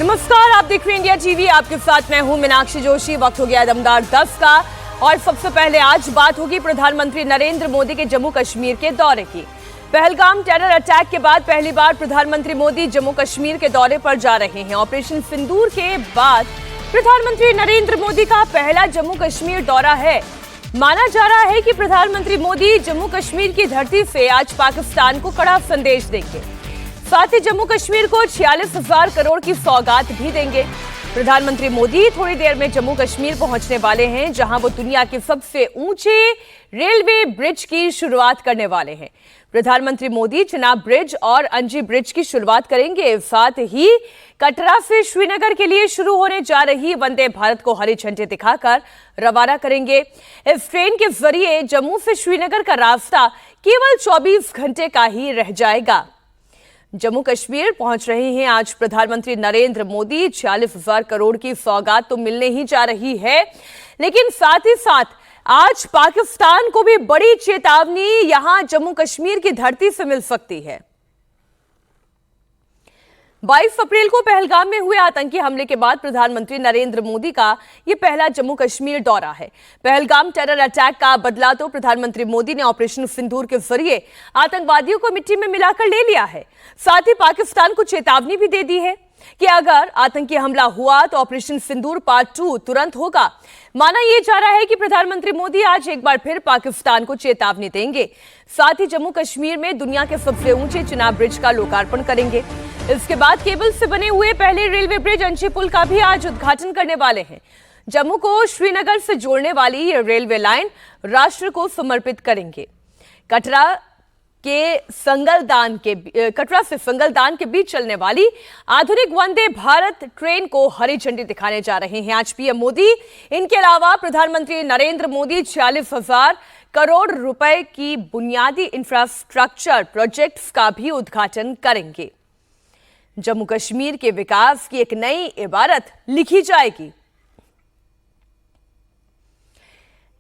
नमस्कार, आप देख रहे हैं इंडिया टीवी। आपके साथ मैं हूं मीनाक्षी जोशी। वक्त हो गया दमदार 10 का और सबसे पहले आज बात होगी प्रधानमंत्री नरेंद्र मोदी के जम्मू कश्मीर के दौरे की। पहलगाम टेरर अटैक के बाद पहली बार प्रधानमंत्री मोदी जम्मू कश्मीर के दौरे पर जा रहे हैं। ऑपरेशन सिंदूर के बाद प्रधानमंत्री नरेंद्र मोदी का पहला जम्मू कश्मीर दौरा है। माना जा रहा है कि प्रधानमंत्री मोदी जम्मू कश्मीर की धरती से आज पाकिस्तान को कड़ा संदेश देंगे। साथ ही जम्मू कश्मीर को 46,000 करोड़ की सौगात भी देंगे। प्रधानमंत्री मोदी थोड़ी देर में जम्मू कश्मीर पहुंचने वाले हैं, जहां वो दुनिया के सबसे ऊंचे रेलवे ब्रिज की शुरुआत करने वाले हैं। प्रधानमंत्री मोदी चिनाब ब्रिज और अंजी ब्रिज की शुरुआत करेंगे। साथ ही कटरा से श्रीनगर के लिए शुरू होने जा रही वंदे भारत को हरी झंडी दिखाकर रवाना करेंगे। इस ट्रेन के जरिए जम्मू से श्रीनगर का रास्ता केवल 24 घंटे का ही रह जाएगा। जम्मू कश्मीर पहुंच रहे हैं आज प्रधानमंत्री नरेंद्र मोदी। 46,000 करोड़ की सौगात तो मिलने ही जा रही है, लेकिन साथ ही साथ आज पाकिस्तान को भी बड़ी चेतावनी यहां जम्मू कश्मीर की धरती से मिल सकती है। 22 अप्रैल को पहलगाम में हुए आतंकी हमले के बाद प्रधानमंत्री नरेंद्र मोदी का यह पहला जम्मू कश्मीर दौरा है। पहलगाम टेरर अटैक का बदला तो प्रधानमंत्री मोदी ने ऑपरेशन सिंदूर के जरिए आतंकवादियों को मिट्टी में मिलाकर ले लिया है। साथ ही पाकिस्तान को चेतावनी भी दे दी है कि अगर आतंकी हमला हुआ तो ऑपरेशन सिंदूर पार्ट 2 तुरंत होगा। माना यह जा रहा है कि प्रधानमंत्री मोदी आज एक बार फिर पाकिस्तान को चेतावनी देंगे। साथ ही जम्मू कश्मीर में दुनिया के सबसे ऊंचे चिनाब ब्रिज का लोकार्पण करेंगे। इसके बाद केबल से बने हुए पहले रेलवे ब्रिज अंशी पुल का भी आज उद्घाटन करने वाले हैं। जम्मू को श्रीनगर से जोड़ने वाली ये रेलवे लाइन राष्ट्र को समर्पित करेंगे। कटरा से संगलदान के बीच चलने वाली आधुनिक वंदे भारत ट्रेन को हरी झंडी दिखाने जा रहे हैं आज पीएम मोदी। इनके अलावा प्रधानमंत्री नरेंद्र मोदी 46,000 करोड़ रुपए की बुनियादी इंफ्रास्ट्रक्चर प्रोजेक्ट्स का भी उद्घाटन करेंगे। जम्मू कश्मीर के विकास की एक नई इबारत लिखी जाएगी।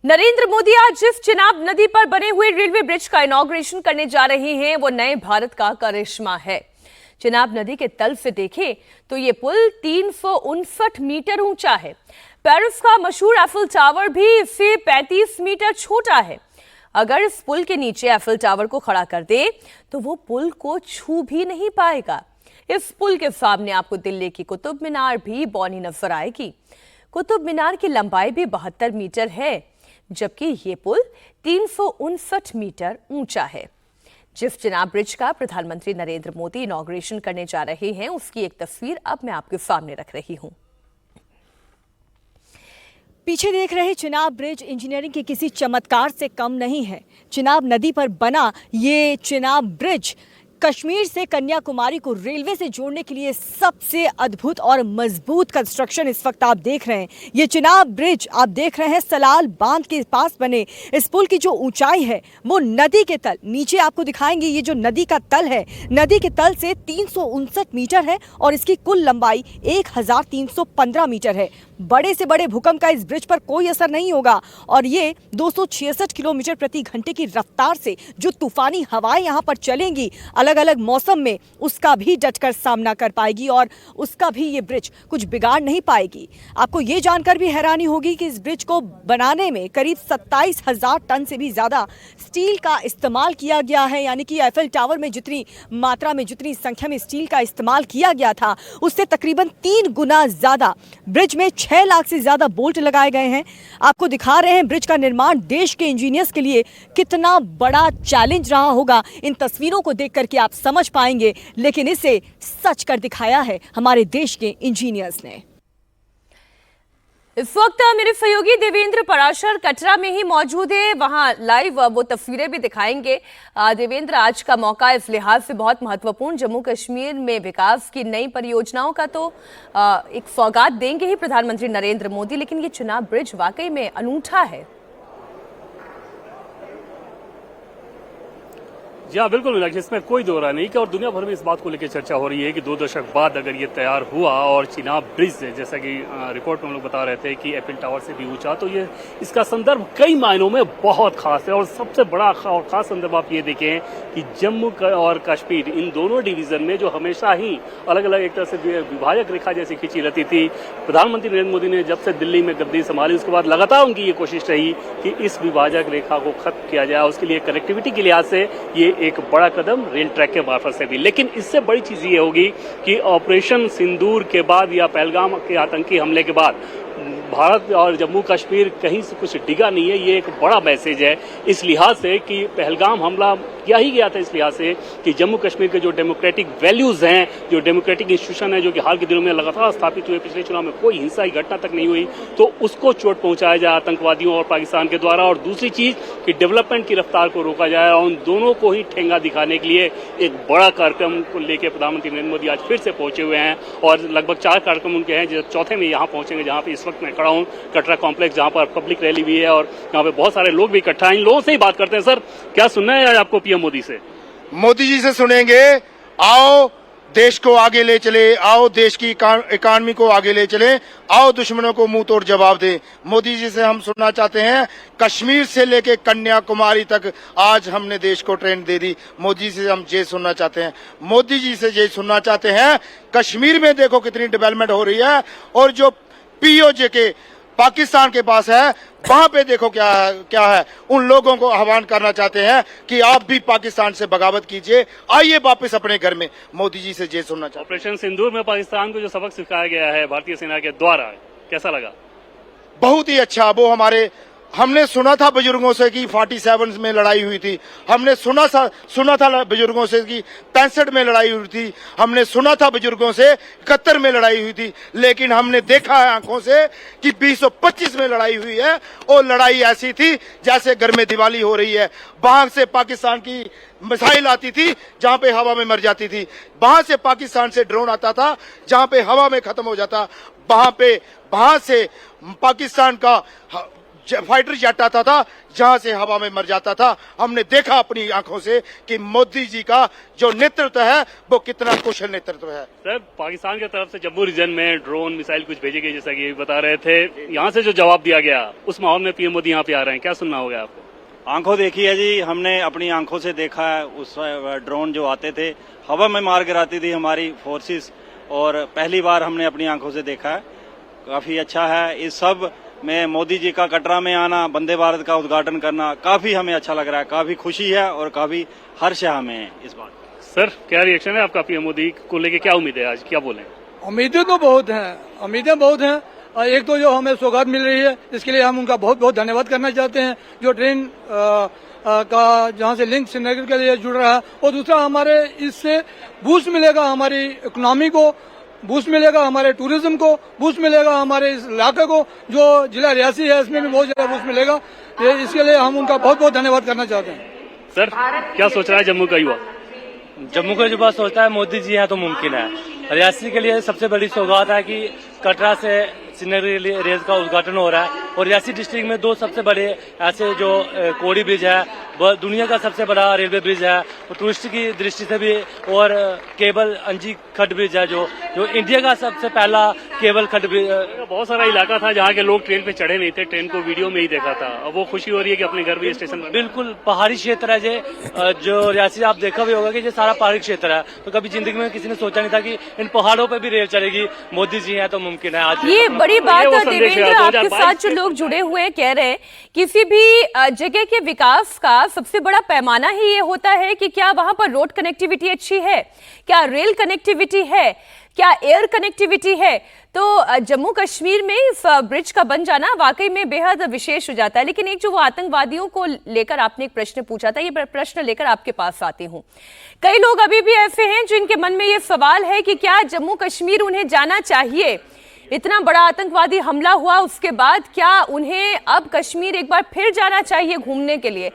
नरेंद्र मोदी आज जिस चिनाब नदी पर बने हुए रेलवे ब्रिज का इनॉग्रेशन करने जा रहे हैं, वो नए भारत का करिश्मा है। चिनाब नदी के तल से देखें तो ये पुल 359 मीटर ऊंचा है। पेरिस का मशहूर एफिल टावर भी इससे 35 मीटर छोटा है। अगर इस पुल के नीचे एफिल टावर को खड़ा कर दे तो वो पुल को छू भी नहीं पाएगा। इस पुल के सामने आपको दिल्ली की कुतुब मीनार भी बौनी नजर आएगी। कुतुब मीनार की लंबाई भी 72 मीटर है, जबकि ये पुल 359 मीटर ऊंचा है। जिस चिनाब ब्रिज का प्रधानमंत्री नरेंद्र मोदी इनॉग्रेशन करने जा रहे हैं, उसकी एक तस्वीर अब मैं आपके सामने रख रही हूं। पीछे देख रहे चिनाब ब्रिज इंजीनियरिंग के किसी चमत्कार से कम नहीं है। चिनाब नदी पर बना ये चिनाब ब्रिज कश्मीर से कन्याकुमारी को रेलवे से जोड़ने के लिए सबसे अद्भुत और मजबूत कंस्ट्रक्शन इस वक्त आप देख रहे हैं। ये चिनाब ब्रिज आप देख रहे हैं सलाल बांध के पास बने इस पुल की जो ऊंचाई है वो नदी के तल, नीचे आपको दिखाएंगे ये जो नदी का तल है, नदी के तल से 359 मीटर है और इसकी कुल लंबाई 1315 मीटर है। बड़े से बड़े भूकंप का इस ब्रिज पर कोई असर नहीं होगा और ये 266 किलोमीटर प्रति घंटे की रफ्तार से जो तूफानी हवाएं यहाँ पर चलेंगी अलग अलग मौसम में, उसका भी डटकर सामना कर पाएगी और उसका भी ये ब्रिज कुछ बिगाड़ नहीं पाएगी। आपको ये जानकर भी हैरानी होगी कि इस ब्रिज को बनाने में करीब 27,000 टन से भी ज़्यादा स्टील का इस्तेमाल किया गया है। यानी कि एफिल टावर में जितनी मात्रा में, जितनी संख्या में स्टील का इस्तेमाल किया गया था, उससे तकरीबन 3 गुना ज़्यादा। ब्रिज में 6 लाख से ज़्यादा बोल्ट लगाए गए हैं। आपको दिखा रहे हैं ब्रिज का निर्माण देश के इंजीनियर्स के लिए कितना बड़ा चैलेंज रहा होगा। इन तस्वीरों को देख करके आप समझ पाएंगे, लेकिन इसे सच कर दिखाया है हमारे देश के इंजीनियर्स ने। इस वक्त मेरे सहयोगी देवेंद्र पराशर कटरा में ही मौजूद है, वहां लाइव वो तस्वीरें भी दिखाएंगे। देवेंद्र, आज का मौका इस लिहाज से बहुत महत्वपूर्ण, जम्मू कश्मीर में विकास की नई परियोजनाओं का तो एक सौगात देंगे ही प्रधानमंत्री नरेंद्र मोदी, लेकिन ये चिनाब ब्रिज वाकई में अनूठा है। जी हाँ, बिल्कुल मीनाक्षी, इसमें कोई दो राय नहीं कि और दुनिया भर में इस बात को लेकर चर्चा हो रही है कि 2 दशक बाद अगर ये तैयार हुआ और चिनाब ब्रिज जैसा कि रिपोर्ट में हम लोग बता रहे थे कि एफिल टावर से भी ऊंचा, तो ये इसका संदर्भ कई मायनों में बहुत खास है। और सबसे बड़ा और खास संदर्भ आप ये देखें कि जम्मू और कश्मीर इन दोनों डिवीजन में जो हमेशा ही अलग अलग एक तरह से विभाजक रेखा जैसी खींची रहती थी, प्रधानमंत्री नरेंद्र मोदी ने जब से दिल्ली में गद्दी संभाली उसके बाद लगातार उनकी ये कोशिश रही कि इस विभाजक रेखा को खत्म किया जाए। उसके लिए कनेक्टिविटी के लिहाज से ये एक बड़ा कदम रेल ट्रैक के मार्फत से भी। लेकिन इससे बड़ी चीज ये होगी कि ऑपरेशन सिंदूर के बाद या पहलगाम के आतंकी हमले के बाद भारत और जम्मू कश्मीर कहीं से कुछ डिगा नहीं है। ये एक बड़ा मैसेज है इस लिहाज से कि पहलगाम हमला किया ही गया था इस लिहाज से कि जम्मू कश्मीर के जो डेमोक्रेटिक वैल्यूज हैं, जो डेमोक्रेटिक इंस्टीट्यूशन है, जो कि हाल के दिनों में लगातार स्थापित हुए, पिछले चुनाव में कोई हिंसा की घटना तक नहीं हुई, तो उसको चोट पहुंचाया जाए आतंकवादियों और पाकिस्तान के द्वारा। और दूसरी चीज कि डेवलपमेंट की रफ्तार को रोका जाए और उन दोनों को ही ठेंगा दिखाने के लिए एक बड़ा कार्यक्रम को लेकर प्रधानमंत्री नरेंद्र मोदी आज फिर से पहुंचे हुए हैं। और लगभग 4 कार्यक्रम उनके हैं, जो चौथे में यहाँ पहुंचेंगे जहाँ पे इस वक्त मैं खड़ा हूँ, कटरा कॉम्प्लेक्स, जहाँ पर पब्लिक रैली भी है और यहाँ पे बहुत सारे लोग भी इकट्ठा हैं। इन लोगों से ही बात करते हैं। सर, क्या सुनना है आपको पीएम मोदी से? मोदी जी से सुनेंगे, आओ देश को आगे ले चले, आओ देश की इकानमी को आगे ले चले, आओ दुश्मनों को मुंह तोड़ जवाब दे। मोदी जी से हम सुनना चाहते हैं, कश्मीर से लेके कन्याकुमारी तक आज हमने देश को ट्रेन दे दी। मोदी जी से हम ये सुनना चाहते हैं, मोदी जी से ये सुनना चाहते हैं, कश्मीर में देखो कितनी डेवलपमेंट हो रही है और जो पीओजे के पाकिस्तान के पास है वहां पे देखो क्या है। उन लोगों को आह्वान करना चाहते हैं कि आप भी पाकिस्तान से बगावत कीजिए, आइए वापस अपने घर में। मोदी जी से ये सुनना चाहते हैं। ऑपरेशन सिंदूर में पाकिस्तान को जो सबक सिखाया गया है भारतीय सेना के द्वारा, कैसा लगा? बहुत ही अच्छा। वो हमने सुना था बुजुर्गों से कि 47 में लड़ाई हुई थी, हमने सुना था बुजुर्गों से कि 65 में लड़ाई हुई थी, हमने सुना था बुजुर्गों से 71 में लड़ाई हुई थी, लेकिन हमने देखा है आंखों से कि 2025 में लड़ाई हुई है। और लड़ाई ऐसी थी जैसे घर में दिवाली हो रही है। वहां से पाकिस्तान की मिसाइल आती थी जहां पे हवा में मर जाती थी, वहां से पाकिस्तान से ड्रोन आता था जहां पे हवा में खत्म हो जाता, वहां से पाकिस्तान का फाइटर जेट आता था जहां से हवा में मर जाता था। हमने देखा अपनी आंखों से कि मोदी जी का जो नेतृत्व है वो कितना कुशल नेतृत्व है। सर, पाकिस्तान की तरफ से जम्मू रीजन में ड्रोन मिसाइल कुछ भेजे गए जैसा कि बता रहे थे, यहाँ से जो जवाब दिया गया उस माहौल में पीएम मोदी यहाँ पे आ रहे हैं, क्या सुनना होगा आपको? आंखों देखी है जी, हमने अपनी आंखों से देखा है। उस ड्रोन जो आते थे हवा में मार गिराती थी हमारी फोर्सेस, और पहली बार हमने अपनी आंखों से देखा है। काफी अच्छा है। इस सब में मोदी जी का कटरा में आना, वंदे भारत का उद्घाटन करना काफी हमें अच्छा लग रहा है। काफी खुशी है और काफी हर्ष है हमें इस बात। सर, क्या रिएक्शन है आपका पीएम मोदी को लेके? क्या उम्मीद है आज, क्या बोले? उम्मीदें तो बहुत हैं, उम्मीदें बहुत हैं। एक तो जो हमें सौगात मिल रही है इसके लिए हम उनका बहुत बहुत धन्यवाद करना चाहते हैं, जो ट्रेन का जहां से लिंक श्रीनगर के लिए जुड़ रहा है। और दूसरा, हमारे इससे बूस्ट मिलेगा, हमारी इकोनॉमी को बूस्ट मिलेगा, हमारे टूरिज्म को बूस्ट मिलेगा, हमारे इस इलाके को जो जिला रियासी है इसमें भी बहुत ज्यादा बूस्ट मिलेगा। इसके लिए हम उनका बहुत बहुत धन्यवाद करना चाहते हैं। सर, क्या सोच रहा है जम्मू का युवा? जम्मू का युवा सोचता है मोदी जी है तो मुमकिन है। रियासी के लिए सबसे बड़ी सौगात है कि कटरा से श्रीनगर रेल का उद्घाटन हो रहा है। और रियासी डिस्ट्रिक्ट में 2 सबसे बड़े ऐसे जो कोड़ी ब्रिज है, वह दुनिया का सबसे बड़ा रेलवे ब्रिज है और टूरिस्ट की दृष्टि से भी, और केबल अंजी खड्ड ब्रिज है जो इंडिया का सबसे पहला केबल खड्ड ब्रिज। बहुत सारा इलाका था जहाँ के लोग ट्रेन पे चढ़े नहीं थे, ट्रेन को वीडियो में ही देखा था। अब वो खुशी हो रही है कि अपने घर भी स्टेशन पर। बिल्कुल पहाड़ी क्षेत्र है जो रियासी, आप देखा भी होगा कि ये सारा पहाड़ी क्षेत्र है। तो कभी जिंदगी में किसी ने सोचा नहीं था कि इन पहाड़ों पे भी रेल चलेगी। मोदी जी हैं तो मुमकिन है। आज ये बड़ी बात है देवेंद्र, आपके साथ जो लोग जुड़े हुए हैं कह रहे हैं किसी भी जगह के विकास का सबसे बड़ा पैमाना ही ये होता है कि क्या वहां पर रोड कनेक्टिविटी अच्छी है, क्या रेल कनेक्टिविटी है, क्या एयर कनेक्टिविटी है। तो जम्मू कश्मीर में इस ब्रिज का बन जाना वाकई में बेहद विशेष हो जाता है। लेकिन एक जो वो आतंकवादियों को लेकर आपने एक प्रश्न पूछा था, ये प्रश्न लेकर आपके पास आती हूँ। कई लोग अभी भी ऐसे हैं जिनके मन में ये सवाल है कि क्या जम्मू कश्मीर उन्हें जाना चाहिए। इतना बड़ा आतंकवादी हमला हुआ उसके बाद क्या उन्हें अब कश्मीर एक बार फिर जाना चाहिए घूमने के लिए?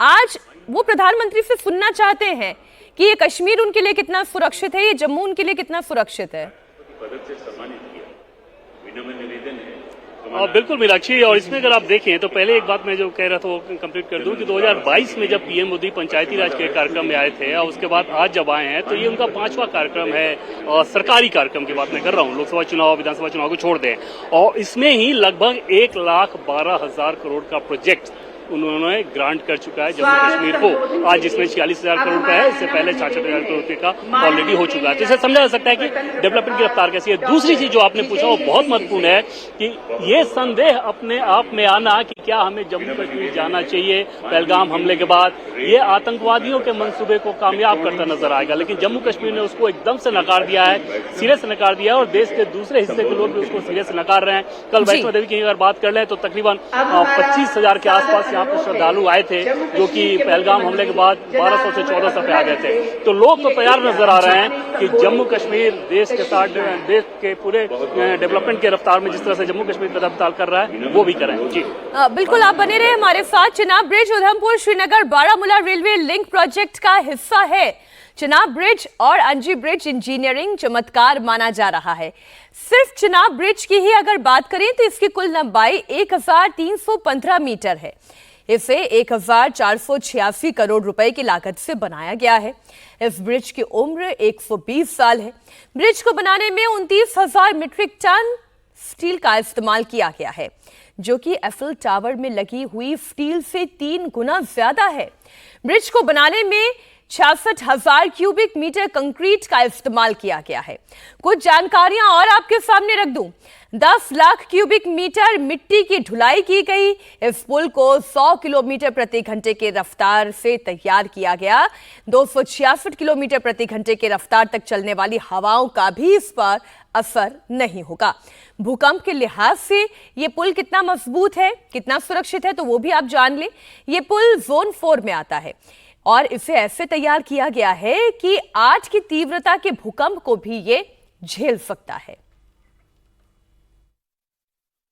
आज वो प्रधानमंत्री से सुनना चाहते हैं कि ये कश्मीर उनके लिए कितना सुरक्षित है, ये जम्मू उनके लिए कितना सुरक्षित है। पदक से सम्मानित किया। विनम्र निवेदन है बिल्कुल मीनाक्षी, और इसमें अगर आप देखें तो पहले एक बात मैं जो कह रहा था वो कंप्लीट कर दूं कि 2022 में जब पीएम मोदी पंचायती राज के कार्यक्रम में आए थे और उसके बाद आज जब आए हैं तो ये उनका 5वां कार्यक्रम है, और सरकारी कार्यक्रम की बात मैं कर रहा हूं, लोकसभा चुनाव विधानसभा चुनाव को छोड़ दें, और इसमें ही लगभग 1,12,000 करोड़ का प्रोजेक्ट उन्होंने ग्रांट कर चुका है जम्मू कश्मीर को। आज जिसमें 46,000 करोड़ रुपए है, इससे पहले 66,000 करोड़ रुपए का ऑलरेडी हो चुका है। तो इसे समझा जा सकता है कि डेवलपमेंट की रफ्तार कैसी है। दूसरी चीज जो आपने पूछा वो बहुत महत्वपूर्ण है कि ये संदेह अपने आप में आना कि क्या हमें जम्मू कश्मीर जाना चाहिए पहलगाम हमले के बाद, ये आतंकवादियों के मंसूबे को कामयाब करता नजर आएगा, लेकिन जम्मू कश्मीर ने उसको एकदम से नकार दिया है, सिरे से नकार दिया है, और देश के दूसरे हिस्से के लोग भी उसको सिरे से नकार रहे हैं। कल वैष्णो देवी की अगर बात कर लें तो तकरीबन 25,000 के आसपास यहाँ पर श्रद्धालु आए थे, जो कि पहलगाम हमले के बाद 1200 से 1400 पे आ गए थे। तो लोग तो तैयार नजर आ रहे हैं कि जम्मू कश्मीर देश के साथ, देश के पूरे डेवलपमेंट के रफ्तार में जिस तरह से जम्मू कश्मीर कदम ताल कर रहा है वो भी करें। जी बिल्कुल, आप बने रहे हमारे साथ। Chenab bridge Udhampur Srinagar Baramulla railway link project का हिस्सा है। चिनाब ब्रिज और अंजी ब्रिज इंजीनियरिंग चमत्कार माना जा रहा है। सिर्फ चिनाब ब्रिज की ही अगर बात करें तो इसकी कुल लंबाई 1,315 मीटर है। इसे 1,486 करोड़ रुपए की लागत से बनाया गया है। इस ब्रिज की उम्र 120 साल है। ब्रिज को बनाने में 29,000 मीट्रिक टन स्टील का इस्तेमाल किया गया है, जो कि एफिल टावर में लगी हुई स्टील से 3 गुना ज्यादा है। ब्रिज को बनाने में 66,000 क्यूबिक मीटर कंक्रीट का इस्तेमाल किया गया है। कुछ जानकारियां और आपके सामने रख दूं। 10 लाख क्यूबिक मीटर मिट्टी की ढुलाई की गई। इस पुल को 100 किलोमीटर प्रति घंटे की रफ्तार से तैयार किया गया। 266 किलोमीटर प्रति घंटे की रफ्तार तक चलने वाली हवाओं का भी इस पर असर नहीं होगा। भूकंप के लिहाज से ये पुल कितना मजबूत है, कितना सुरक्षित है, तो वो भी आप जान लें। ये पुल जोन 4 में आता है और इसे ऐसे तैयार किया गया है कि 8 की तीव्रता के भूकंप को भी ये झेल सकता है।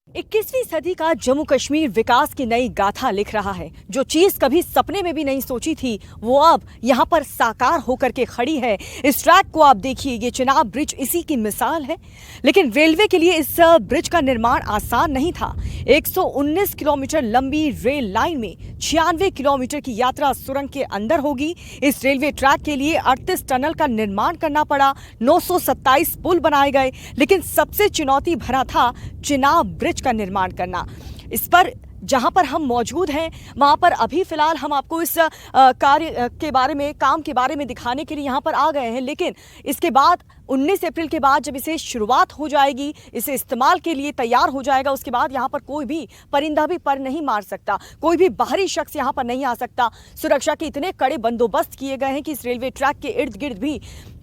21वीं सदी का जम्मू कश्मीर विकास की नई गाथा लिख रहा है। जो चीज कभी सपने में भी नहीं सोची थी वो अब यहाँ पर साकार होकर के खड़ी है। इस ट्रैक को आप देखिए, ये चिनाब ब्रिज इसी की मिसाल है। लेकिन रेलवे के लिए इस ब्रिज का निर्माण आसान नहीं था। 119 किलोमीटर लंबी रेल लाइन में 96 किलोमीटर की यात्रा सुरंग के अंदर होगी। इस रेलवे ट्रैक के लिए 38 टनल का निर्माण करना पड़ा, 927 पुल बनाए गए, लेकिन सबसे चुनौती भरा था चिनाब ब्रिज का निर्माण करना। इस पर जहां पर हम मौजूद हैं वहां पर अभी फिलहाल हम आपको इस कार्य के बारे में, काम के बारे में दिखाने के लिए यहां पर आ गए हैं। लेकिन इसके बाद 19 अप्रैल के बाद जब इसे शुरुआत हो जाएगी, इसे इस्तेमाल के लिए तैयार हो जाएगा, उसके बाद यहाँ पर कोई भी परिंदा भी पर नहीं मार सकता, कोई भी बाहरी शख्स यहाँ पर नहीं आ सकता। सुरक्षा के इतने कड़े बंदोबस्त किए गए हैं कि इस रेलवे ट्रैक के इर्द गिर्द भी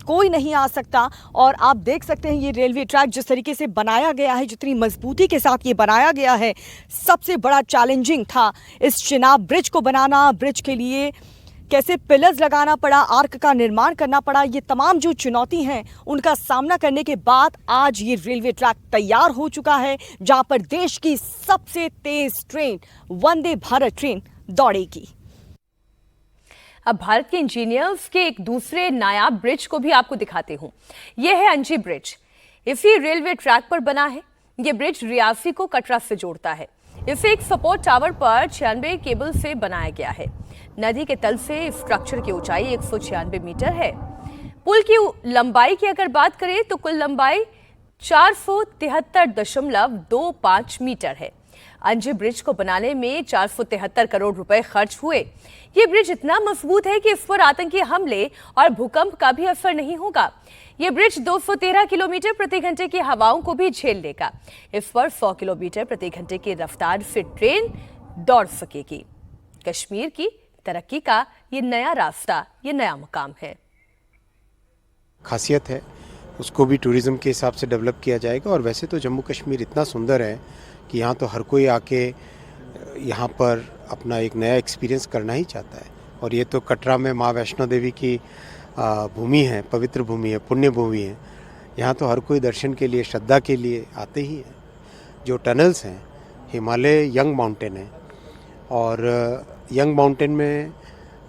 कोई नहीं आ सकता। और आप देख सकते हैं ये रेलवे ट्रैक जिस तरीके से बनाया गया है, जितनी मजबूती के साथ ये बनाया गया है, सबसे बड़ा चैलेंजिंग था इस चिनाब ब्रिज को बनाना। ब्रिज के लिए कैसे पिलर्स लगाना पड़ा, आर्क का निर्माण करना पड़ा, ये तमाम जो चुनौती हैं उनका सामना करने के बाद आज ये रेलवे ट्रैक तैयार हो चुका है, जहां पर देश की सबसे तेज ट्रेन वंदे भारत ट्रेन दौड़ेगी। अब भारत के इंजीनियर्स के एक दूसरे नायाब ब्रिज को भी आपको दिखाते हूं। यह है अंजी ब्रिज, इसी रेलवे ट्रैक पर बना है। यह ब्रिज रियासी को कटरा से जोड़ता है। इसे एक सपोर्ट टावर पर 96 केबल से बनाया गया है। नदी के तल से स्ट्रक्चर की ऊंचाई 196 मीटर है। पुल की लंबाई की अगर बात करें तो कुल लंबाई 473.25 मीटर है। अंजी ब्रिज को बनाने में 473 करोड़ रुपए खर्च हुए। ये ब्रिज इतना मजबूत है कि इस पर आतंकी हमले और भूकंप का भी असर नहीं होगा। ये ब्रिज 213 किलोमीटर प्रति घंटे की हवाओं को भी झेल लेगा। इस पर 100 किलोमीटर प्रति घंटे की रफ्तार से ट्रेन दौड़ सकेगी। कश्मीर की तरक्की का ये नया रास्ता, ये नया मुकाम है। खासियत है, उसको भी टूरिज्म के हिसाब से डेवलप किया जाएगा। और वैसे तो जम्मू कश्मीर इतना सुंदर है कि यहाँ तो हर कोई आके यहाँ पर अपना एक नया एक्सपीरियंस करना ही चाहता है। और ये तो कटरा में माँ वैष्णो देवी की भूमि है, पवित्र भूमि है, पुण्य भूमि है। यहाँ तो हर कोई दर्शन के लिए, श्रद्धा के लिए आते ही है। जो टनल्स हैं, हिमालय यंग माउंटेन है और यंग माउंटेन में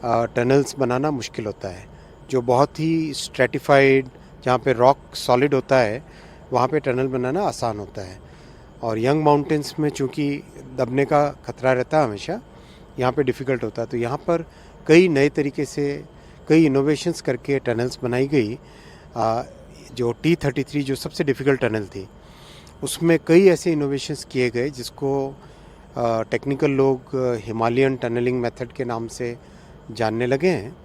टनल्स बनाना मुश्किल होता है। जो बहुत ही स्ट्रेटिफाइड, जहाँ पे रॉक सॉलिड होता है, वहाँ पे टनल बनाना आसान होता है। और यंग माउंटेन्स में चूँकि दबने का खतरा रहता है हमेशा, यहाँ पे डिफ़िकल्ट होता है। तो यहाँ पर कई नए तरीके से कई इनोवेशंस करके टनल्स बनाई गई। जो T33 जो सबसे डिफ़िकल्ट टनल थी, उसमें कई ऐसे इनोवेशंस किए गए जिसको टेक्निकल लोग हिमालयन टनलिंग मेथड के नाम से जानने लगे हैं,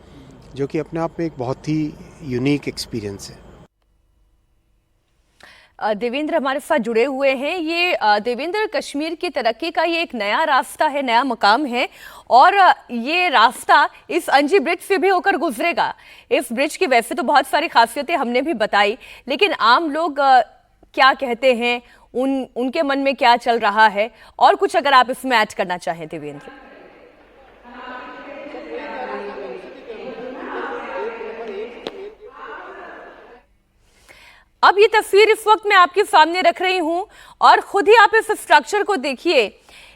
जो कि अपने आप में एक बहुत ही यूनिक एक्सपीरियंस है। देवेंद्र हमारे साथ जुड़े हुए हैं। ये देवेंद्र, कश्मीर की तरक्की का ये एक नया रास्ता है, नया मकाम है, और ये रास्ता इस अंजी ब्रिज से भी होकर गुजरेगा। इस ब्रिज की वैसे तो बहुत सारी खासियतें हमने भी बताई, लेकिन आम लोग क्या कहते हैं, उनके मन में क्या चल रहा है, और कुछ अगर आप इसमें ऐड करना चाहें देवेंद्र। अब ये तस्वीर इस वक्त मैं आपके सामने रख रही हूं, और खुद ही आप इस स्ट्रक्चर को देखिए।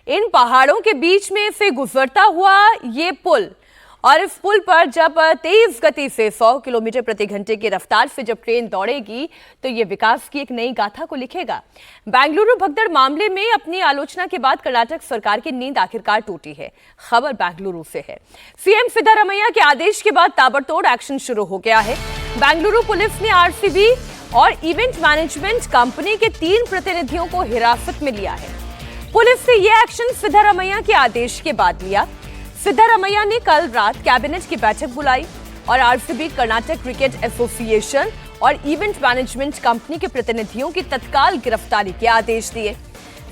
इन पहाड़ों के बीच में से गुजरता हुआ ये पुल, और इस पुल पर जब तेज गति से 100 किलोमीटर प्रति घंटे की रफ्तार से जब ट्रेन दौड़ेगी, तो ये विकास की एक नई गाथा को लिखेगा। बेंगलुरु भगदड़ मामले में अपनी आलोचना के बाद कर्नाटक सरकार की नींद आखिरकार टूटी है। खबर बेंगलुरु से है। सीएम सिद्धारमैया के आदेश के बाद ताबड़तोड़ एक्शन शुरू हो गया है। बेंगलुरु पुलिस ने आरसीबी और इवेंट मैनेजमेंट कंपनी के 3 प्रतिनिधियों को हिरासत में लिया है। पुलिस ने यह एक्शन सिद्धारमैया के आदेश के बाद लिया। सिद्धारमैया ने कल रात कैबिनेट की बैठक बुलाई और आरसीबी, कर्नाटक क्रिकेट एसोसिएशन और इवेंट मैनेजमेंट कंपनी के प्रतिनिधियों की तत्काल गिरफ्तारी के आदेश दिए।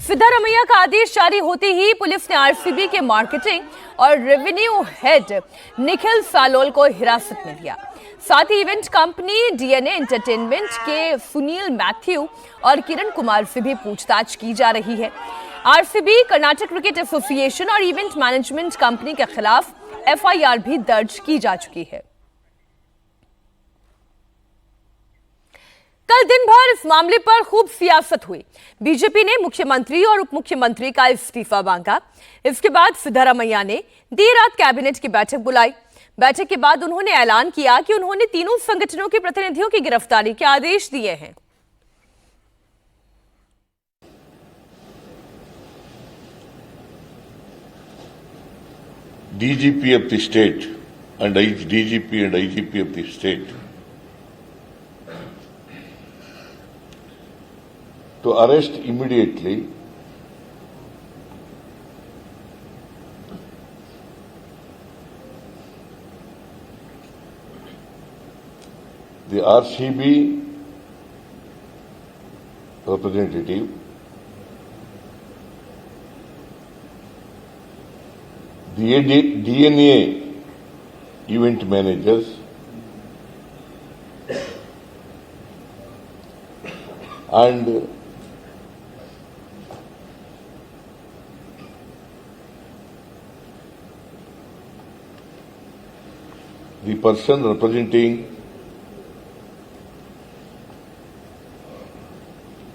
सिद्धारमैया का आदेश जारी होते ही पुलिस ने आरसीबी के मार्केटिंग और रेवेन्यू हेड निखिल सालोल को हिरासत में लिया। साथ ही इवेंट कंपनी डीएनए एंटरटेनमेंट के सुनील मैथ्यू और किरण कुमार से भी पूछताछ की जा रही है। आरसीबी, कर्नाटक क्रिकेट एसोसिएशन और इवेंट मैनेजमेंट कंपनी के खिलाफ एफआईआर भी दर्ज की जा चुकी है। कल दिन भर इस मामले पर खूब सियासत हुई। बीजेपी ने मुख्यमंत्री और उप मुख्यमंत्री का इस्तीफा मांगा। इसके बाद सिद्धारमैया ने देर रात कैबिनेट की बैठक बुलाई। बैठक के बाद उन्होंने ऐलान किया कि उन्होंने तीनों संगठनों के प्रतिनिधियों की गिरफ्तारी के आदेश दिए हैं। DGP of the state and DGP and IGP of the state to arrest immediately the RCB representative, the DNA event managers, and the person representing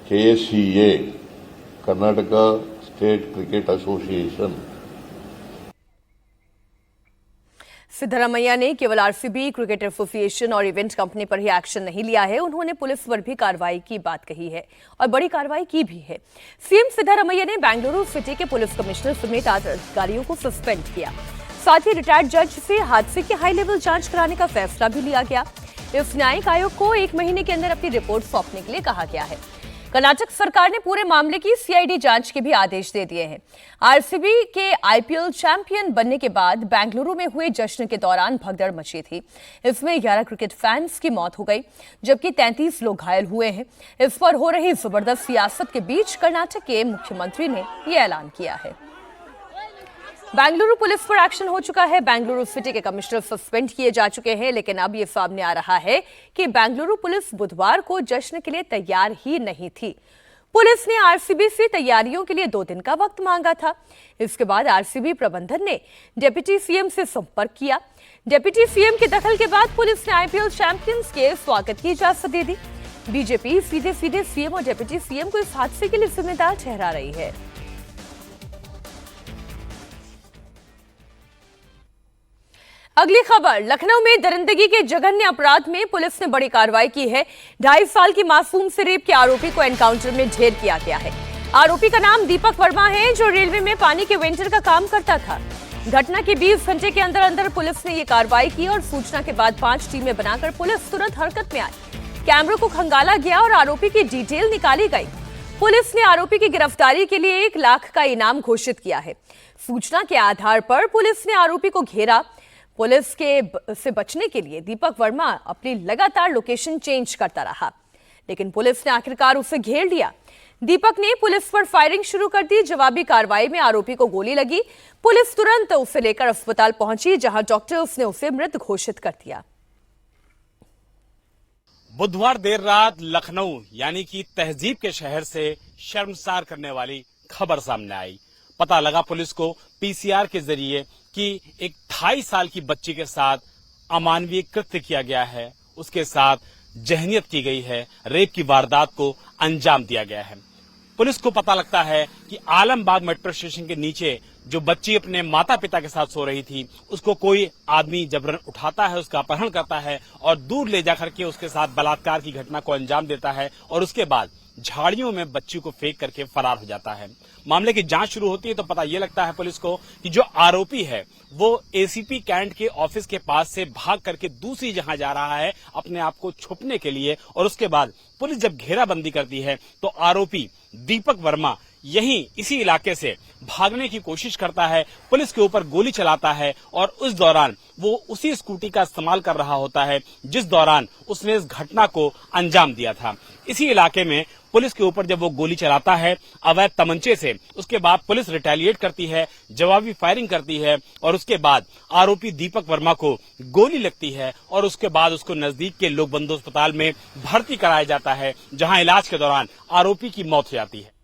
KSCA, Karnataka State Cricket Association. Siddaramaiah ने केवल आरसीबी, क्रिकेट एसोसिएशन और event company पर ही action नहीं लिया है, उन्होंने police पर भी कार्रवाई की बात कही है और बड़ी कार्रवाई की भी है। सीएम सिद्धारमैया ने बेंगलुरु सिटी के पुलिस कमिश्नर समेत 8 अधिकारियों को सस्पेंड किया। साथ ही रिटायर्ड जज से हादसे की हाई लेवल जांच कराने का फैसला भी लिया गया। इस न्यायिक आयोग को 1 महीने के अंदर अपनी रिपोर्ट सौंपने के लिए कहा गया है। कर्नाटक सरकार ने पूरे मामले की सीआईडी जांच के भी आदेश दे दिए हैं। आरसीबी के आईपीएल चैंपियन बनने के बाद बेंगलुरु में हुए जश्न के दौरान भगदड़ मची थी। इसमें 11 क्रिकेट फैंस की मौत हो गई, जबकि 33 लोग घायल हुए हैं। इस पर हो रही जबरदस्त सियासत के बीच कर्नाटक के मुख्यमंत्री ने यह ऐलान किया है। बेंगलुरु पुलिस पर एक्शन हो चुका है। बेंगलुरु सिटी के कमिश्नर सस्पेंड किए जा चुके हैं, लेकिन अब यह सामने आ रहा है कि बेंगलुरु पुलिस बुधवार को जश्न के लिए तैयार ही नहीं थी। पुलिस ने आरसीबी से तैयारियों के लिए 2 दिन का वक्त मांगा था। इसके बाद आरसीबी प्रबंधन ने डिप्टी सीएम से संपर्क किया। डिप्टी सीएम के दखल के बाद पुलिस ने आईपीएल चैंपियंस के स्वागत की इजाजत दे दी। बीजेपी सीधे सीएम और डिप्टी सीएम को इस हादसे के लिए जिम्मेदार ठहरा रही है। अगली खबर, लखनऊ में दरिंदगी के जघन्य अपराध में पुलिस ने बड़ी कार्रवाई की है। 2.5 साल की मासूम से रेप के आरोपी को एनकाउंटर में ढेर किया गया है। आरोपी का नाम दीपक वर्मा है, जो रेलवे में पानी के वेंडर का काम करता था। घटना के 20 घंटे के अंदर अंदर पुलिस ने ये कार्रवाई की और सूचना के बाद 5 टीमें बनाकर पुलिस तुरंत हरकत में आई। कैमरों को खंगाला गया और आरोपी की डिटेल निकाली गई। पुलिस ने आरोपी की गिरफ्तारी के लिए 1 लाख का इनाम घोषित किया है। सूचना के आधार पर पुलिस ने आरोपी को घेरा। पुलिस से बचने के लिए दीपक वर्मा अपनी लगातार लोकेशन चेंज करता रहा, लेकिन पुलिस ने आखिरकार उसे घेर लिया। दीपक ने पुलिस पर फायरिंग शुरू कर दी। जवाबी कार्रवाई में आरोपी को गोली लगी। पुलिस तुरंत उसे लेकर अस्पताल पहुंची, जहां डॉक्टर्स ने उसे मृत घोषित कर दिया। बुधवार देर रात लखनऊ यानी कि तहजीब के शहर से शर्मसार करने वाली खबर सामने आई। पता लगा पुलिस को पीसीआर के जरिए कि एक 28 साल की बच्ची के साथ अमानवीय कृत्य किया गया है, उसके साथ जहनीत की गई है, रेप की वारदात को अंजाम दिया गया है। पुलिस को पता लगता है कि आलमबाग मेट्रो स्टेशन के नीचे जो बच्ची अपने माता पिता के साथ सो रही थी, उसको कोई आदमी जबरन उठाता है, उसका अपहरण करता है और दूर ले जाकर के उसके साथ बलात्कार की घटना को अंजाम देता है और उसके बाद झाड़ियों में बच्ची को फेंक करके फरार हो जाता है। मामले की जांच शुरू होती है तो पता यह लगता है पुलिस को कि जो आरोपी है वो एसीपी कैंट के ऑफिस के पास से भाग करके दूसरी जगह जा रहा है अपने आप को छुपने के लिए। और उसके बाद पुलिस जब घेराबंदी करती है तो आरोपी दीपक वर्मा यहीं इसी इलाके से भागने की कोशिश करता है, पुलिस के ऊपर गोली चलाता है और उस दौरान वो उसी स्कूटी का इस्तेमाल कर रहा होता है जिस दौरान उसने इस घटना को अंजाम दिया था। इसी इलाके में पुलिस के ऊपर जब वो गोली चलाता है अवैध तमंचे से, उसके बाद पुलिस रिटेलिएट करती है, जवाबी फायरिंग करती है और उसके बाद आरोपी दीपक वर्मा को गोली लगती है और उसके बाद उसको नजदीक के लोक बंधु अस्पताल में भर्ती कराया जाता है, जहां इलाज के दौरान आरोपी की मौत हो जाती है।